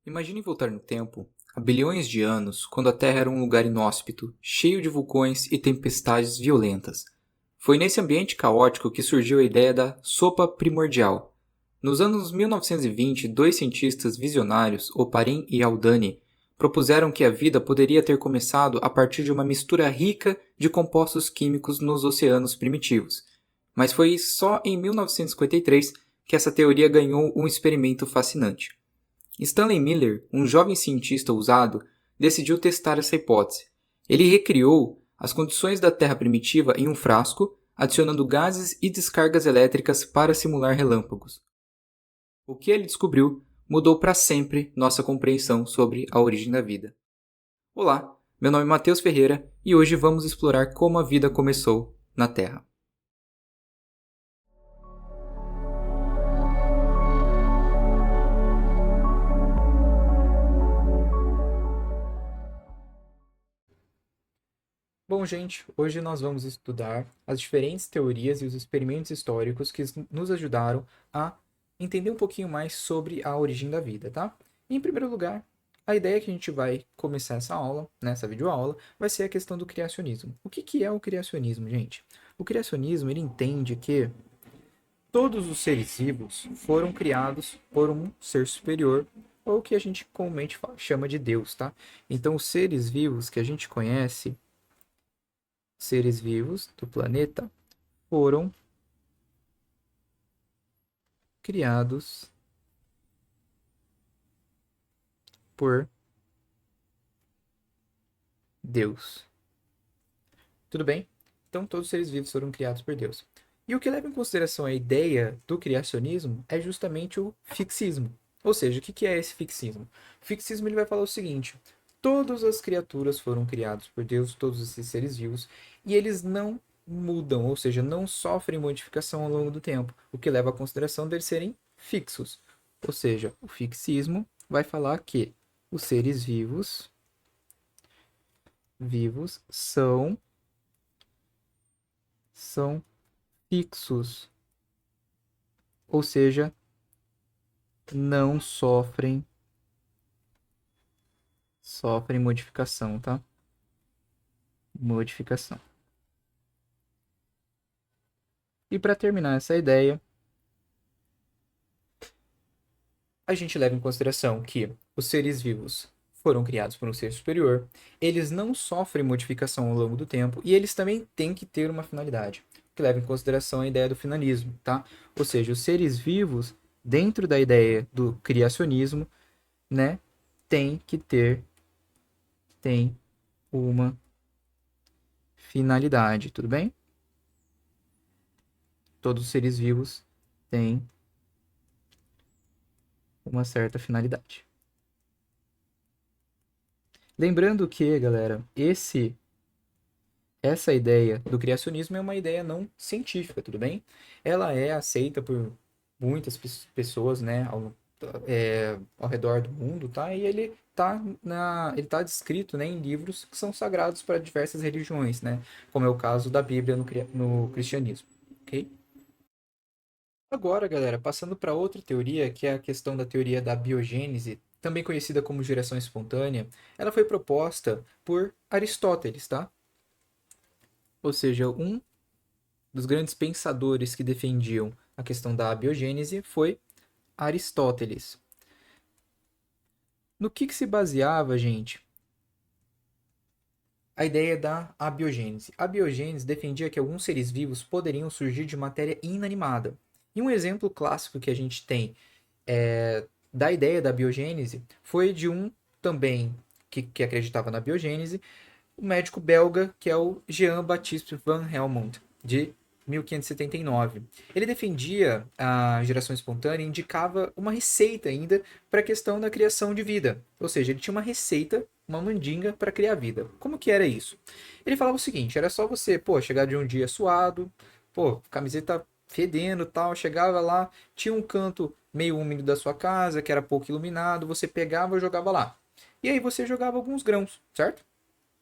Imagine voltar no tempo, há bilhões de anos, quando a Terra era um lugar inóspito, cheio de vulcões e tempestades violentas. Foi nesse ambiente caótico que surgiu a ideia da sopa primordial. Nos anos 1920, dois cientistas visionários, Oparin e Haldane, propuseram que a vida poderia ter começado a partir de uma mistura rica de compostos químicos nos oceanos primitivos. Mas foi só em 1953 que essa teoria ganhou um experimento fascinante. Stanley Miller, um jovem cientista ousado, decidiu testar essa hipótese. Ele recriou as condições da Terra primitiva em um frasco, adicionando gases e descargas elétricas para simular relâmpagos. O que ele descobriu mudou para sempre nossa compreensão sobre a origem da vida. Olá, meu nome é Matheus Ferreira e hoje vamos explorar como a vida começou na Terra. Bom, gente, hoje nós vamos estudar as diferentes teorias e os experimentos históricos que nos ajudaram a entender um pouquinho mais sobre a origem da vida, tá? Em primeiro lugar, a ideia que a gente vai começar essa aula, nessa videoaula, vai ser a questão do criacionismo. O que é o criacionismo, gente? O criacionismo, ele entende que todos os seres vivos foram criados por um ser superior, ou que a gente comumente chama de Deus, tá? Então, os seres vivos que a gente conhece, seres vivos do planeta, foram criados por Deus. Tudo bem? Então, todos os seres vivos foram criados por Deus. E o que leva em consideração a ideia do criacionismo é justamente o fixismo. Ou seja, o que é esse fixismo? O fixismo ele vai falar o seguinte: todas as criaturas foram criadas por Deus, todos esses seres vivos, e eles não mudam, ou seja, não sofrem modificação ao longo do tempo, o que leva à consideração deles serem fixos. Ou seja, o fixismo vai falar que os seres vivos são fixos, ou seja, não sofrem modificação, tá? Modificação. E para terminar essa ideia, a gente leva em consideração que os seres vivos foram criados por um ser superior, eles não sofrem modificação ao longo do tempo e eles também têm que ter uma finalidade, que leva em consideração a ideia do finalismo, tá? Ou seja, os seres vivos, dentro da ideia do criacionismo, né, tem uma finalidade, tudo bem? Todos os seres vivos têm uma certa finalidade. Lembrando que, galera, essa ideia do criacionismo é uma ideia não científica, tudo bem? Ela é aceita por muitas pessoas, né, ao redor do mundo, tá? E ele tá descrito, né, em livros que são sagrados para diversas religiões, né? Como é o caso da Bíblia no cristianismo, ok? Agora, galera, passando para outra teoria, que é a questão da teoria da biogênese, também conhecida como geração espontânea, ela foi proposta por Aristóteles, tá? Ou seja, um dos grandes pensadores que defendiam a questão da abiogênese foi Aristóteles. No que se baseava, gente, a ideia da abiogênese? A biogênese defendia que alguns seres vivos poderiam surgir de matéria inanimada. E um exemplo clássico que a gente tem da ideia da biogênese foi de um também que acreditava na biogênese, o médico belga, que é o Jean-Baptiste Van Helmont, de 1579. Ele defendia a geração espontânea e indicava uma receita ainda para a questão da criação de vida. Ou seja, ele tinha uma receita, uma mandinga para criar vida. Como que era isso? Ele falava o seguinte, era só você, chegar de um dia suado, camiseta fedendo, tal, chegava lá, tinha um canto meio úmido da sua casa, que era pouco iluminado, você pegava e jogava lá. E aí você jogava alguns grãos, certo?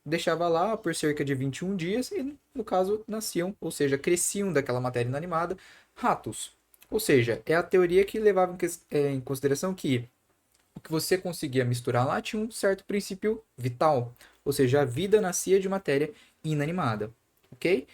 Deixava lá por cerca de 21 dias e, no caso, nasciam, ou seja, cresciam daquela matéria inanimada, ratos. Ou seja, é a teoria que levava em consideração que o que você conseguia misturar lá tinha um certo princípio vital, ou seja, a vida nascia de matéria inanimada, ok?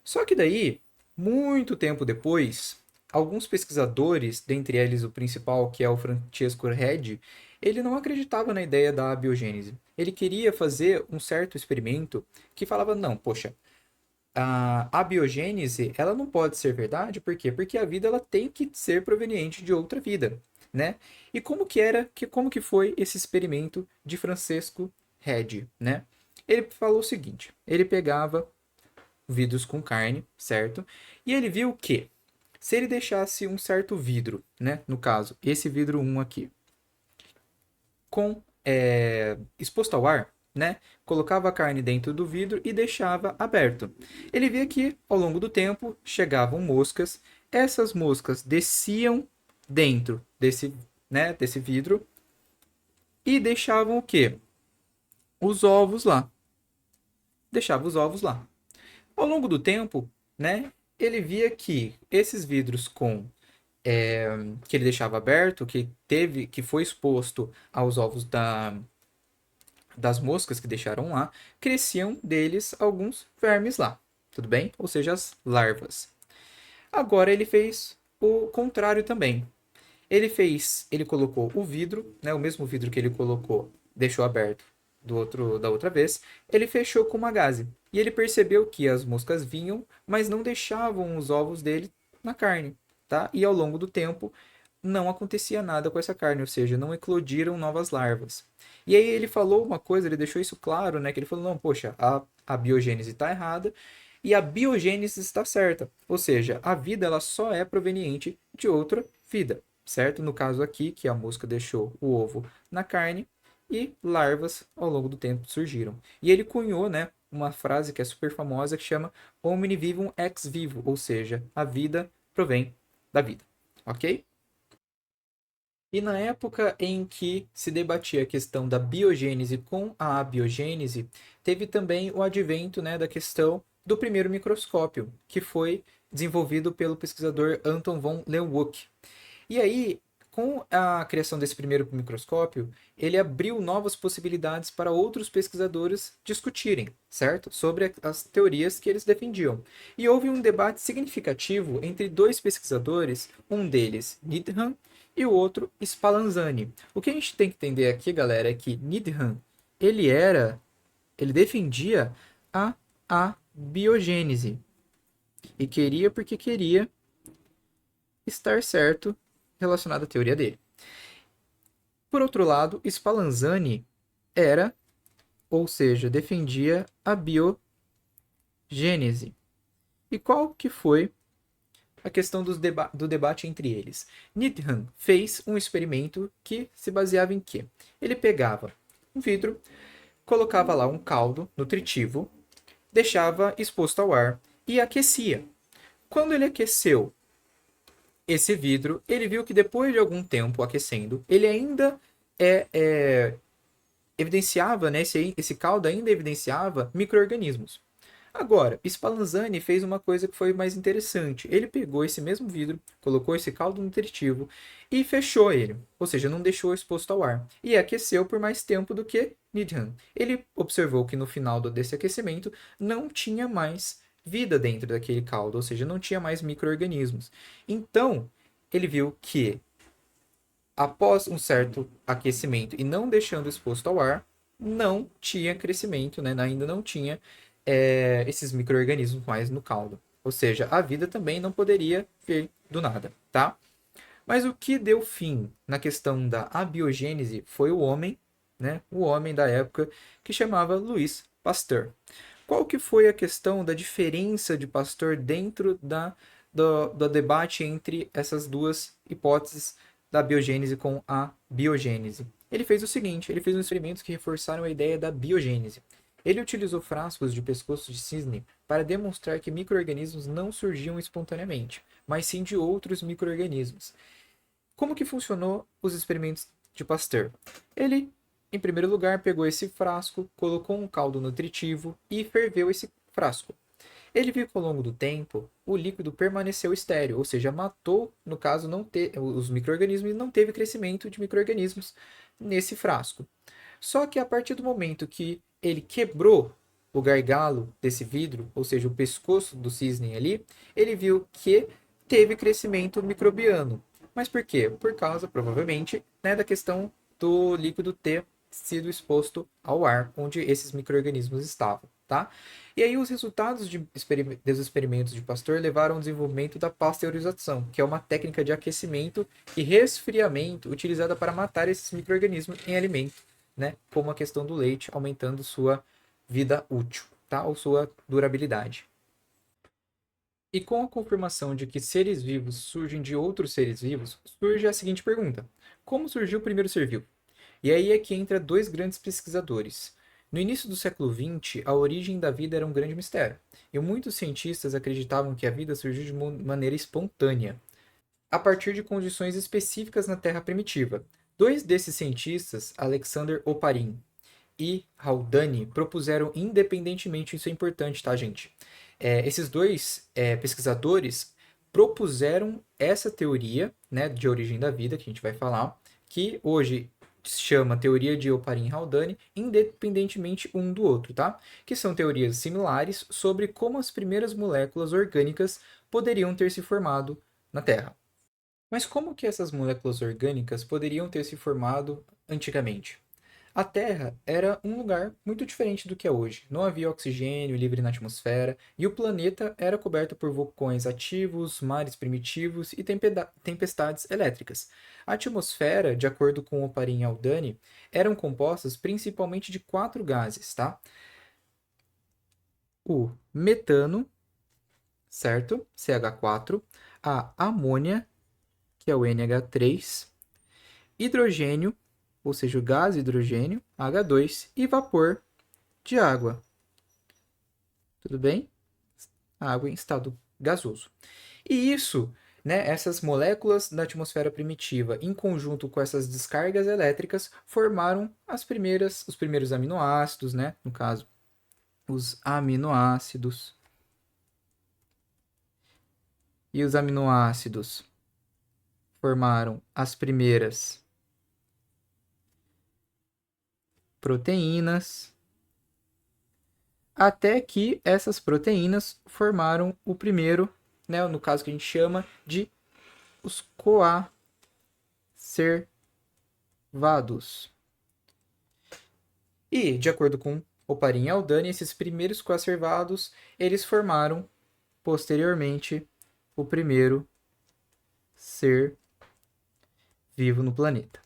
Só que daí, muito tempo depois, alguns pesquisadores, dentre eles o principal, que é o Francesco Redi, ele não acreditava na ideia da abiogênese. Ele queria fazer um certo experimento que falava, não, poxa, a biogênese, ela não pode ser verdade, por quê? Porque a vida ela tem que ser proveniente de outra vida, né? E como que foi esse experimento de Francesco Redi, né? Ele falou o seguinte, ele pegava vidros com carne, certo? E ele viu que se ele deixasse um certo vidro, né, no caso, esse vidro um aqui, com exposto ao ar, né? Colocava a carne dentro do vidro e deixava aberto. Ele via que, ao longo do tempo, chegavam moscas. Essas moscas desciam dentro desse vidro e deixavam o quê? Os ovos lá. Deixava os ovos lá. Ao longo do tempo, né? Ele via que esses vidros que ele deixava aberto, que foi exposto aos ovos das moscas que deixaram lá, cresciam deles alguns vermes lá, tudo bem? Ou seja, as larvas. Agora ele fez o contrário também. Ele colocou o vidro, né, o mesmo vidro que ele colocou, deixou aberto da outra vez, ele fechou com uma gaze. E ele percebeu que as moscas vinham, mas não deixavam os ovos dele na carne, tá? E ao longo do tempo não acontecia nada com essa carne, ou seja, não eclodiram novas larvas. E aí ele falou uma coisa, ele deixou isso claro, né? Que ele falou, não, poxa, a biogênese está errada e a biogênese está certa. Ou seja, a vida ela só é proveniente de outra vida, certo? No caso aqui, que a mosca deixou o ovo na carne e larvas ao longo do tempo surgiram. E ele cunhou, né, uma frase que é super famosa que chama Omni vivum ex vivo, ou seja, a vida provém da vida, ok? E na época em que se debatia a questão da biogênese com a abiogênese, teve também o advento, né, da questão do primeiro microscópio, que foi desenvolvido pelo pesquisador Anton von Leeuwenhoek. E aí, com a criação desse primeiro microscópio, ele abriu novas possibilidades para outros pesquisadores discutirem, certo? Sobre as teorias que eles defendiam. E houve um debate significativo entre dois pesquisadores, um deles, Needham, e o outro, Spallanzani. O que a gente tem que entender aqui, galera, é que Needham, ele defendia a biogênese. E queria porque queria estar certo relacionado à teoria dele. Por outro lado, Spallanzani era, ou seja, defendia a biogênese. E qual que foi a questão do debate entre eles? Needham fez um experimento que se baseava em quê? Ele pegava um vidro, colocava lá um caldo nutritivo, deixava exposto ao ar e aquecia. Quando ele aqueceu esse vidro, ele viu que depois de algum tempo aquecendo, ele ainda evidenciava, né, esse caldo ainda evidenciava micro-organismos. Agora, Spallanzani fez uma coisa que foi mais interessante. Ele pegou esse mesmo vidro, colocou esse caldo nutritivo e fechou ele, ou seja, não deixou exposto ao ar. E aqueceu por mais tempo do que Needham. Ele observou que no final desse aquecimento não tinha mais vida dentro daquele caldo, ou seja, não tinha mais micro-organismos. Então, ele viu que após um certo aquecimento e não deixando exposto ao ar, não tinha crescimento, né? Ainda não tinha esses micro-organismos mais no caldo. Ou seja, a vida também não poderia vir do nada, tá? Mas o que deu fim na questão da abiogênese foi o homem, né? O homem da época que chamava Louis Pasteur. Qual que foi a questão da diferença de Pasteur dentro do debate entre essas duas hipóteses da biogênese com a biogênese? Ele fez o seguinte, ele fez um experimentos que reforçaram a ideia da biogênese. Ele utilizou frascos de pescoço de cisne para demonstrar que micro-organismos não surgiam espontaneamente, mas sim de outros micro-organismos. Como que funcionou os experimentos de Pasteur? Ele, em primeiro lugar, pegou esse frasco, colocou um caldo nutritivo e ferveu esse frasco. Ele viu que ao longo do tempo o líquido permaneceu estéril, ou seja, matou, no caso, os micro-organismos e não teve crescimento de micro-organismos nesse frasco. Só que a partir do momento que ele quebrou o gargalo desse vidro, ou seja, o pescoço do cisne ali, ele viu que teve crescimento microbiano. Mas por quê? Por causa, provavelmente, né, da questão do líquido ter sido exposto ao ar onde esses micro-organismos estavam, tá? E aí os resultados dos experimentos de Pasteur levaram ao desenvolvimento da pasteurização, que é uma técnica de aquecimento e resfriamento utilizada para matar esses micro-organismos em alimento, né? Como a questão do leite, aumentando sua vida útil, tá? Ou sua durabilidade. E com a confirmação de que seres vivos surgem de outros seres vivos, surge a seguinte pergunta: como surgiu o primeiro ser vivo? E aí é que entra dois grandes pesquisadores. No início do século XX, a origem da vida era um grande mistério, e muitos cientistas acreditavam que a vida surgiu de maneira espontânea, a partir de condições específicas na Terra primitiva. Dois desses cientistas, Alexander Oparin e Haldane, propuseram independentemente, isso é importante, tá, gente? Esses dois pesquisadores propuseram essa teoria, né, de origem da vida, que a gente vai falar, que hoje se chama teoria de Oparin e Haldane, independentemente um do outro, tá? Que são teorias similares sobre como as primeiras moléculas orgânicas poderiam ter se formado na Terra. Mas como que essas moléculas orgânicas poderiam ter se formado antigamente? A Terra era um lugar muito diferente do que é hoje. Não havia oxigênio livre na atmosfera e o planeta era coberto por vulcões ativos, mares primitivos e tempestades elétricas. A atmosfera, de acordo com Oparin e Haldane, eram compostas principalmente de quatro gases, tá? O metano, certo? CH4, a amônia, que é o NH3, hidrogênio, ou seja, o gás hidrogênio, H2, e vapor de água. Tudo bem? Água em estado gasoso. E isso, né, essas moléculas da atmosfera primitiva, em conjunto com essas descargas elétricas, formaram os primeiros aminoácidos, né, no caso, os aminoácidos. E os aminoácidos formaram as primeiras proteínas, até que essas proteínas formaram o primeiro, né, no caso que a gente chama de os coacervados. E, de acordo com Oparin e Haldane, esses primeiros coacervados, eles formaram, posteriormente, o primeiro ser vivo no planeta.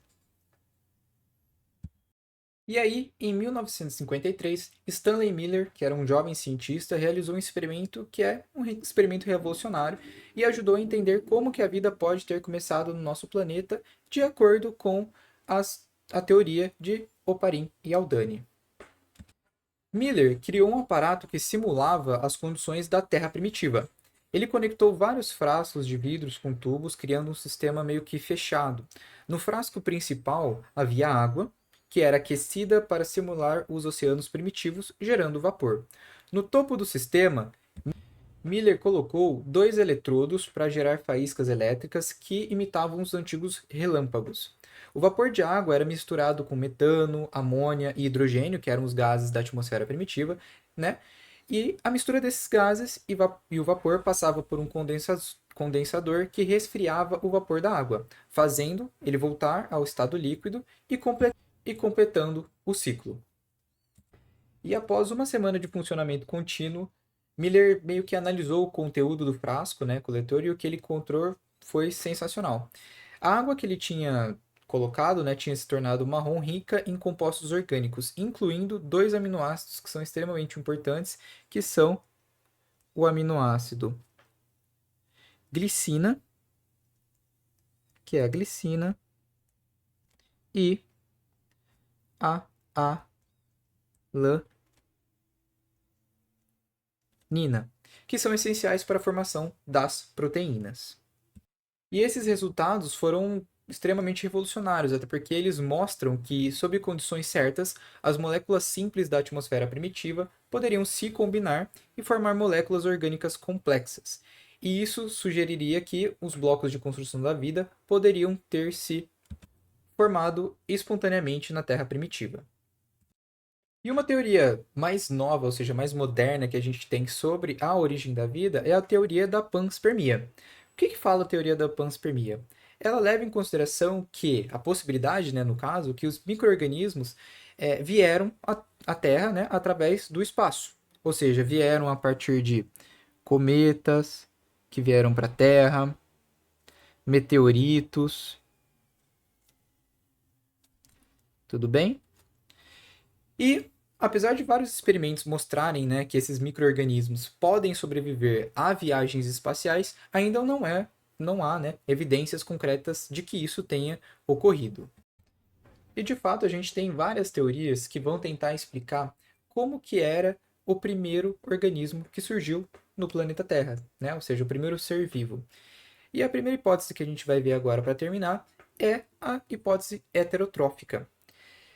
E aí, em 1953, Stanley Miller, que era um jovem cientista, realizou um experimento que é um experimento revolucionário e ajudou a entender como que a vida pode ter começado no nosso planeta de acordo com a teoria de Oparin e Haldane. Miller criou um aparato que simulava as condições da Terra primitiva. Ele conectou vários frascos de vidros com tubos, criando um sistema meio que fechado. No frasco principal havia água, que era aquecida para simular os oceanos primitivos, gerando vapor. No topo do sistema, Miller colocou dois eletrodos para gerar faíscas elétricas que imitavam os antigos relâmpagos. O vapor de água era misturado com metano, amônia e hidrogênio, que eram os gases da atmosfera primitiva, né? E a mistura desses gases e o vapor passava por um condensador que resfriava o vapor da água, fazendo ele voltar ao estado líquido e completando o ciclo. E após uma semana de funcionamento contínuo, Miller meio que analisou o conteúdo do frasco, né, coletor, e o que ele encontrou foi sensacional. A água que ele tinha colocado, né, tinha se tornado marrom rica em compostos orgânicos, incluindo dois aminoácidos que são extremamente importantes, que são o aminoácido glicina, que é a glicina, e a alanina, que são essenciais para a formação das proteínas. E esses resultados foram extremamente revolucionários, até porque eles mostram que, sob condições certas, as moléculas simples da atmosfera primitiva poderiam se combinar e formar moléculas orgânicas complexas. E isso sugeriria que os blocos de construção da vida poderiam ter se formado espontaneamente na Terra primitiva. E uma teoria mais nova, ou seja, mais moderna que a gente tem sobre a origem da vida é a teoria da panspermia. O que fala a teoria da panspermia? Ela leva em consideração que a possibilidade, né, no caso, que os micro-organismos vieram à Terra, né, através do espaço. Ou seja, vieram a partir de cometas que vieram para a Terra, meteoritos, tudo bem? E apesar de vários experimentos mostrarem, né, que esses micro-organismos podem sobreviver a viagens espaciais, ainda não há, né, evidências concretas de que isso tenha ocorrido. E de fato a gente tem várias teorias que vão tentar explicar como que era o primeiro organismo que surgiu no planeta Terra, né? Ou seja, o primeiro ser vivo. E a primeira hipótese que a gente vai ver agora para terminar é a hipótese heterotrófica.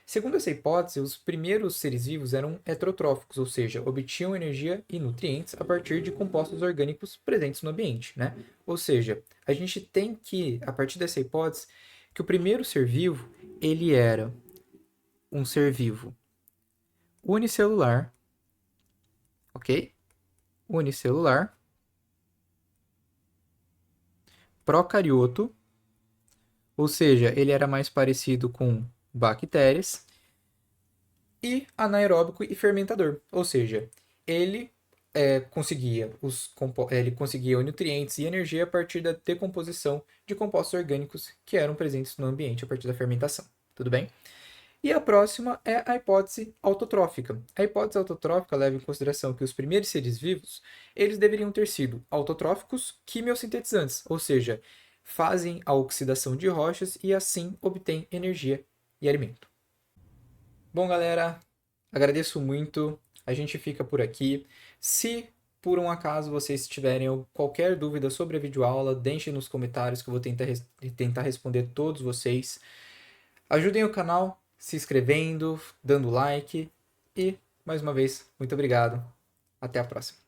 Segundo essa hipótese, os primeiros seres vivos eram heterotróficos, ou seja, obtinham energia e nutrientes a partir de compostos orgânicos presentes no ambiente, né? Ou seja, a gente tem que, a partir dessa hipótese, que o primeiro ser vivo, ele era um ser vivo unicelular, ok? Unicelular, procarioto, ou seja, ele era mais parecido com bactérias, e anaeróbico e fermentador, ou seja, ele ele conseguia nutrientes e energia a partir da decomposição de compostos orgânicos que eram presentes no ambiente a partir da fermentação. Tudo bem? E a próxima é a hipótese autotrófica. A hipótese autotrófica leva em consideração que os primeiros seres vivos eles deveriam ter sido autotróficos quimiosintetizantes, ou seja, fazem a oxidação de rochas e assim obtêm energia e alimento. Bom, galera, agradeço muito. A gente fica por aqui. Se por um acaso vocês tiverem qualquer dúvida sobre a videoaula, deixem nos comentários que eu vou tentar responder todos vocês. Ajudem o canal se inscrevendo, dando like e, mais uma vez, muito obrigado. Até a próxima.